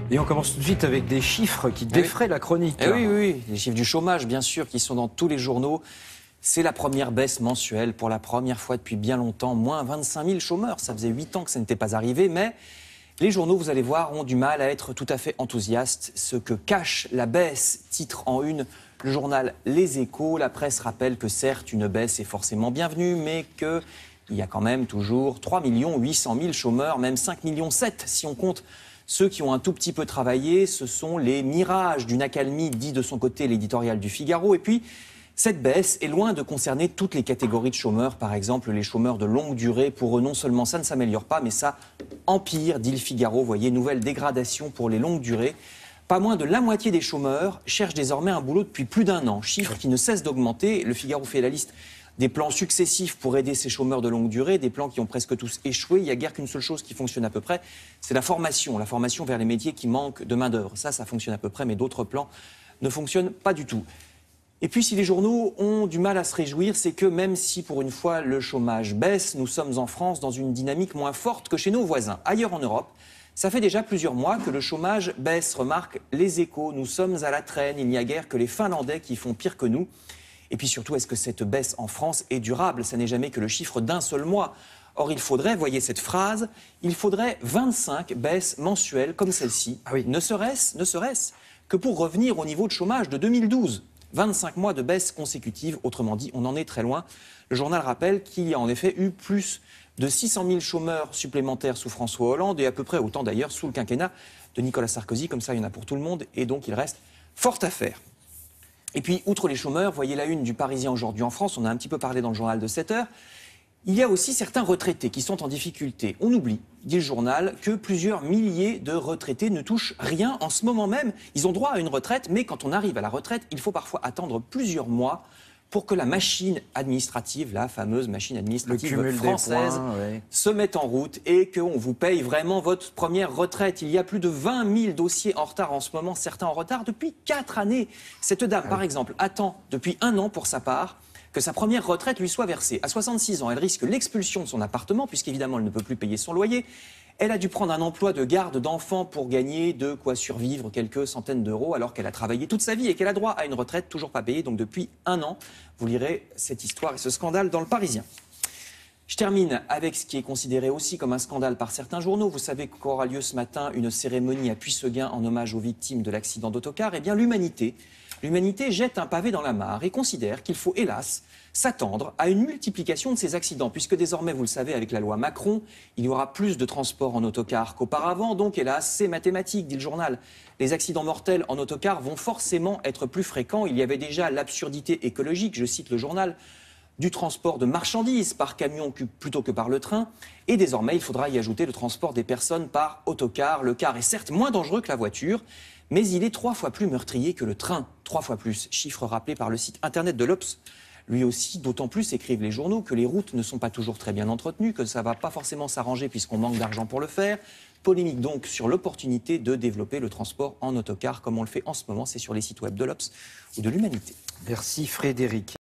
Et on commence tout de suite avec des chiffres qui défraient la chronique. Oui, les chiffres du chômage, bien sûr, qui sont dans tous les journaux. C'est la première baisse mensuelle pour la première fois depuis bien longtemps. Moins 25 000 chômeurs, ça faisait 8 ans que ça n'était pas arrivé. Mais les journaux, vous allez voir, ont du mal à être tout à fait enthousiastes. Ce que cache la baisse, titre en une le journal Les Échos. La presse rappelle que certes, une baisse est forcément bienvenue, mais qu'il y a quand même toujours 3 800 000 chômeurs, même 5,7 millions si on compte ceux qui ont un tout petit peu travaillé. Ce sont les mirages d'une accalmie, dit de son côté l'éditorial du Figaro. Et puis, cette baisse est loin de concerner toutes les catégories de chômeurs. Par exemple, les chômeurs de longue durée. Pour eux, non seulement ça ne s'améliore pas, mais ça empire, dit le Figaro. Vous voyez, nouvelle dégradation pour les longues durées. Pas moins de la moitié des chômeurs cherchent désormais un boulot depuis plus d'un an. Chiffre qui ne cesse d'augmenter. Le Figaro fait la liste des plans successifs pour aider ces chômeurs de longue durée, des plans qui ont presque tous échoué. Il n'y a guère qu'une seule chose qui fonctionne à peu près, c'est la formation vers les métiers qui manquent de main-d'œuvre. Ça fonctionne à peu près, mais d'autres plans ne fonctionnent pas du tout. Et puis, si les journaux ont du mal à se réjouir, c'est que même si pour une fois le chômage baisse, nous sommes en France dans une dynamique moins forte que chez nos voisins. Ailleurs en Europe, ça fait déjà plusieurs mois que le chômage baisse, remarque Les Échos. Nous sommes à la traîne, il n'y a guère que les Finlandais qui font pire que nous. Et puis surtout, est-ce que cette baisse en France est durable? Ça n'est jamais que le chiffre d'un seul mois. Or, il faudrait, voyez cette phrase, il faudrait 25 baisses mensuelles comme celle-ci. Ah oui. Ne serait-ce que pour revenir au niveau de chômage de 2012. 25 mois de baisse consécutive, autrement dit, on en est très loin. Le journal rappelle qu'il y a en effet eu plus de 600 000 chômeurs supplémentaires sous François Hollande et à peu près autant d'ailleurs sous le quinquennat de Nicolas Sarkozy. Comme ça, il y en a pour tout le monde et donc il reste fort à faire. Et puis, outre les chômeurs, voyez la une du Parisien aujourd'hui en France, on a un petit peu parlé dans le journal de 7 heures, il y a aussi certains retraités qui sont en difficulté. On oublie, dit le journal, que plusieurs milliers de retraités ne touchent rien en ce moment même. Ils ont droit à une retraite, mais quand on arrive à la retraite, il faut parfois attendre plusieurs mois pour que la machine administrative, la fameuse machine administrative française, se mette en route et qu'on vous paye vraiment votre première retraite. Il y a plus de 20 000 dossiers en retard en ce moment, certains en retard depuis 4 années. Cette dame, par exemple, attend depuis 1 an pour sa part que sa première retraite lui soit versée. À 66 ans, elle risque l'expulsion de son appartement, puisqu'évidemment, elle ne peut plus payer son loyer. Elle a dû prendre un emploi de garde d'enfants pour gagner de quoi survivre quelques centaines d'euros, alors qu'elle a travaillé toute sa vie et qu'elle a droit à une retraite toujours pas payée. Donc depuis 1 an, vous lirez cette histoire et ce scandale dans le Parisien. Je termine avec ce qui est considéré aussi comme un scandale par certains journaux. Vous savez qu'aura lieu ce matin une cérémonie à Puyseguin en hommage aux victimes de l'accident d'autocar. Eh bien, l'humanité jette un pavé dans la mare et considère qu'il faut, hélas, s'attendre à une multiplication de ces accidents, puisque désormais, vous le savez, avec la loi Macron, il y aura plus de transports en autocar qu'auparavant. Donc, hélas, c'est mathématique, dit le journal. Les accidents mortels en autocar vont forcément être plus fréquents. Il y avait déjà l'absurdité écologique, je cite le journal, du transport de marchandises par camion plutôt que par le train. Et désormais, il faudra y ajouter le transport des personnes par autocar. Le car est certes moins dangereux que la voiture, mais il est 3 fois plus meurtrier que le train. 3 fois plus. Chiffre rappelé par le site internet de l'Obs. Lui aussi, d'autant plus, écrivent les journaux, que les routes ne sont pas toujours très bien entretenues, que ça ne va pas forcément s'arranger puisqu'on manque d'argent pour le faire. Polémique donc sur l'opportunité de développer le transport en autocar, comme on le fait en ce moment, c'est sur les sites web de l'Obs ou de l'Humanité. Merci Frédéric.